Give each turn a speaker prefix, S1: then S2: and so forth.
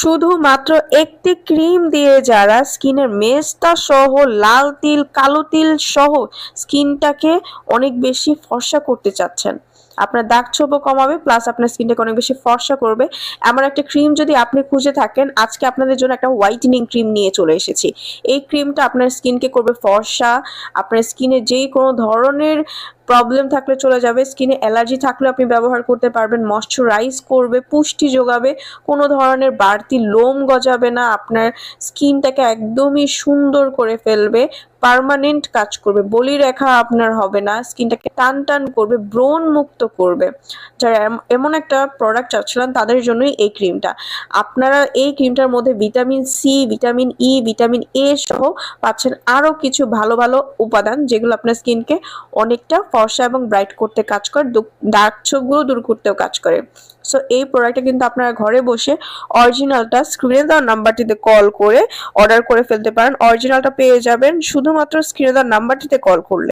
S1: শুধুমাত্র একটি ক্রিম দিয়ে যারা স্কিনের মেস্তা সহ লাল তিল কালো তিল সহ স্কিনটাকে অনেক বেশি ফর্সা করতে চাচ্ছেন, আপনার দাগ ছোপও কমাবে প্লাস আপনার স্কিনটাকে অনেক বেশি ফর্সা করবে, এমন একটা ক্রিম যদি আপনি খুঁজে থাকেন, আজকে আপনাদের জন্য একটা হোয়াইটেনিং ক্রিম নিয়ে চলে এসেছি। এই ক্রিমটা আপনার স্কিনকে করবে ফর্সা, আপনার স্কিনে যেই কোনো ধরনের প্রবলেম থাকলে চলে যাবে, স্কিনে অ্যালার্জি থাকলে আপনি ব্যবহার করতে পারবেন, ময়শ্চারাইজ করবে, পুষ্টি যোগাবে, কোনো ধরনের বাড়তি লোম গজাবে না, আপনার স্কিনটাকে একদমই সুন্দর করে ফেলবে, পার্মানেন্ট কাজ করবে, বলিরেখা আপনার হবে না, স্কিনটাকে টান টান করবে, ব্রণ মুক্ত করবে। যারা এমন একটা প্রোডাক্ট চাচ্ছিলেন তাদের জন্যই এই ক্রিমটা। আপনারা এই ক্রিমটার মধ্যে vitamin C, vitamin E, vitamin A সহ পাচ্ছেন আরও কিছু ভালো ভালো উপাদান, যেগুলো আপনার স্কিনকে অনেকটা ফর্সা এবং ব্রাইট করতে কাজ করে, ডার্ক ছোপগুলো দূর করতেও কাজ করে। সো এই প্রোডাক্টটা কিন্তু আপনারা ঘরে বসে অরিজিনালটা স্ক্রিনে দেওয়া নাম্বারটিতে কল করে অর্ডার করে ফেলতে পারেন। অরিজিনালটা পেয়ে যাবেন শুধুমাত্র স্ক্রিনে দেওয়া নাম্বারটিতে কল করলে।